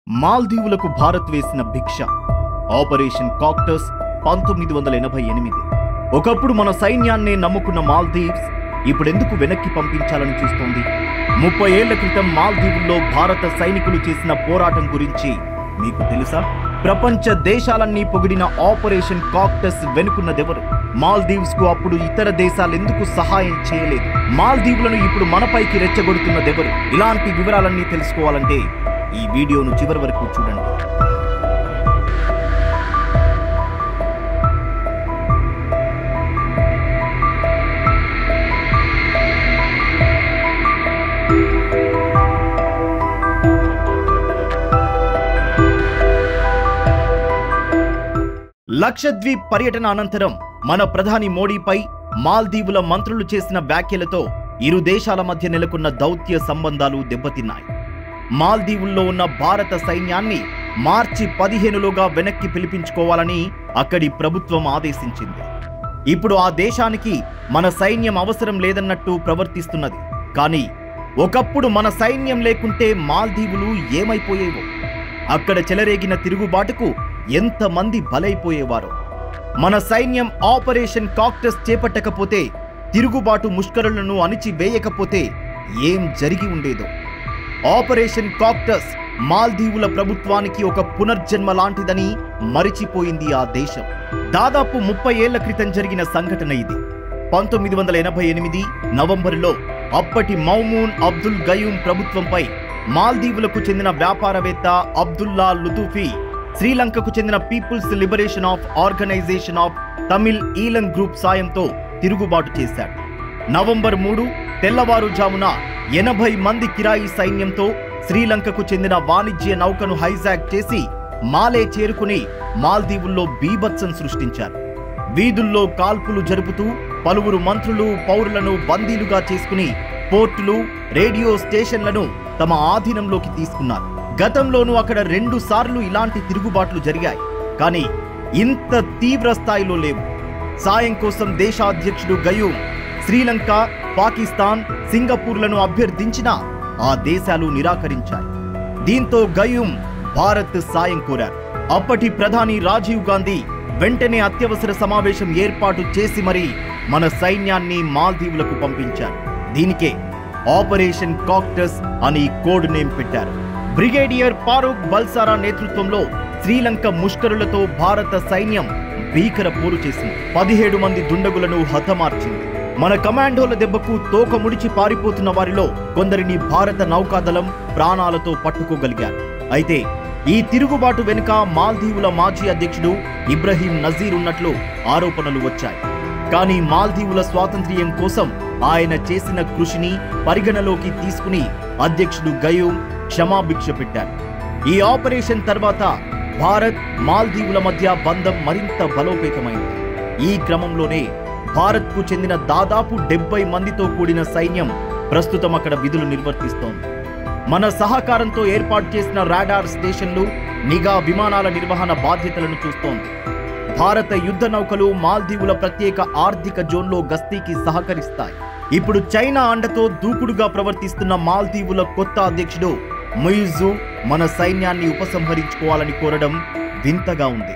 మాల్దీవులకు భారత్ వేసిన భిక్ష. Operation cactus 1988. ఒకప్పుడు మన సైన్యాన్నే నమ్ముకున్న మాల్దీవ్స్ ఇప్పుడెందుకు వెనక్కి పంపించాలని చూస్తోంది? 30 ఏళ్ల క్రితం మాల్దీవుల్లో భారత సైనికులు చేసిన పోరాటం గురించి మీకు తెలుసా? ప్రపంచ దేశాలన్నీ పొగిడిన ఆపరేషన్ కాక్టస్ వెనుకున్నదెవరు? మాల్దీవ్స్ కు అప్పుడు ఇతర దేశాలెందుకు సహాయం చేయలేదు? మాల్దీవులను ఇప్పుడు మనపైకి రెచ్చగొడుతున్నదెవరు? ఇలాంటి వివరాలన్నీ తెలుసుకోవాలంటే ఈ వీడియోను చివరి వరకు చూడండి. లక్షద్వీప్ పర్యటన అనంతరం మన ప్రధాని మోడీపై మాల్దీవుల మంత్రులు చేసిన వ్యాఖ్యలతో ఇరు దేశాల మధ్య నెలకొన్న దౌత్య సంబంధాలు దెబ్బతిన్నాయి. మాల్దీవుల్లో ఉన్న భారత సైన్యాన్ని మార్చి 15లోగా వెనక్కి పిలిపించుకోవాలని అక్కడి ప్రభుత్వం ఆదేశించింది. ఇప్పుడు ఆ దేశానికి మన సైన్యం అవసరం లేదన్నట్టు ప్రవర్తిస్తున్నది. కానీ ఒకప్పుడు మన సైన్యం లేకుంటే మాల్దీవులు ఏమైపోయేవో, అక్కడ చెలరేగిన తిరుగుబాటుకు ఎంతమంది బలైపోయేవారో. మన సైన్యం ఆపరేషన్ కాక్టస్ చేపట్టకపోతే, తిరుగుబాటు ముష్కరులను అణిచివేయకపోతే ఏం జరిగి ఉండేదో. ఆపరేషన్ కాక్టస్ మాల్దీవుల ప్రభుత్వానికి ఒక పునర్జన్మ లాంటిదని మరిచిపోయింది ఆ దేశం. దాదాపు 30 ఏళ్ల క్రితం జరిగిన సంఘటన ఇది. 1988 నవంబరులో అప్పటి మౌమూన్ అబ్దుల్ గయూమ్ ప్రభుత్వంపై మాల్దీవులకు చెందిన వ్యాపారవేత్త అబ్దుల్లా లుతుఫీ శ్రీలంకకు చెందిన People's Liberation of Organisation of Tamil Eelam group సాయంతో తిరుగుబాటు చేశాడు. నవంబర్ 3 తెల్లవారుజామున 80 మంది కిరాయి సైన్యంతో శ్రీలంకకు చెందిన వాణిజ్య నౌకను హైజాక్ చేసి మాలే చేరుకుని మాల్దీవుల్లో బీభత్సం సృష్టించారు. వీధుల్లో కాల్పులు జరుపుతూ పలువురు మంత్రులు, పౌరులను బందీలుగా చేసుకుని పోర్టులు, రేడియో స్టేషన్లను తమ ఆధీనంలోకి తీసుకున్నారు. గతంలోనూ అక్కడ 2 సార్లు ఇలాంటి తిరుగుబాట్లు జరిగాయి. కానీ ఇంత తీవ్ర స్థాయిలో లేవు. సాయం కోసం దేశాధ్యక్షుడు గయూమ్ శ్రీలంక, పాకిస్తాన్, సింగపూర్లను అభ్యర్థించినా ఆ దేశాలు నిరాకరించాయి. దీంతో గయూమ్ భారత్ సాయం కోరారు. అప్పటి ప్రధాని రాజీవ్ గాంధీ వెంటనే అత్యవసర సమావేశం ఏర్పాటు చేసి మరీ మన సైన్యాన్ని మాల్దీవులకు పంపించారు. దీనికే ఆపరేషన్ కాక్టస్ అని కోడ్ నేమ్ పెట్టారు. బ్రిగేడియర్ ఫారూక్ బల్సారా నేతృత్వంలో శ్రీలంక ముష్కరులతో భారత సైన్యం భీకర పోరు చేసింది. 17 మంది దుండగులను హతమార్చింది. మన కమాండోల దెబ్బకు తోక ముడిచి పారిపోతున్న వారిలో కొందరిని భారత నౌకాదళం ప్రాణాలతో పట్టుకోగలిగారు. అయితే ఈ తిరుగుబాటు వెనుక మాల్దీవుల మాజీ అధ్యక్షుడు ఇబ్రహీం నజీర్ ఉన్నట్లు ఆరోపణలు వచ్చాయి. కానీ మాల్దీవుల స్వాతంత్ర్యం కోసం ఆయన చేసిన కృషిని పరిగణలోకి తీసుకుని అధ్యక్షుడు గయూమ్ క్షమాభిక్ష పెట్టారు. ఈ ఆపరేషన్ తర్వాత భారత్, మాల్దీవుల మధ్య బంధం మరింత బలోపేతమైంది. ఈ క్రమంలోనే భారత్కు చెందిన దాదాపు 70 మందితో కూడిన సైన్యం ప్రస్తుతం అక్కడ విధులు నిర్వర్తిస్తోంది. మన సహకారంతో ఏర్పాటు చేసిన రాడార్ స్టేషన్లు, నిఘా విమానాల నిర్వహణ బాధ్యతలను చూస్తోంది. భారత యుద్ధ నౌకలు మాల్దీవుల ప్రత్యేక ఆర్థిక జోన్లో గస్తీకి సహకరిస్తాయి. ఇప్పుడు చైనా అండతో దూకుడుగా ప్రవర్తిస్తున్న మాల్దీవుల కొత్త అధ్యక్షుడు ముయిజు మన సైన్యాన్ని ఉపసంహరించుకోవాలని కోరడం వింతగా ఉంది.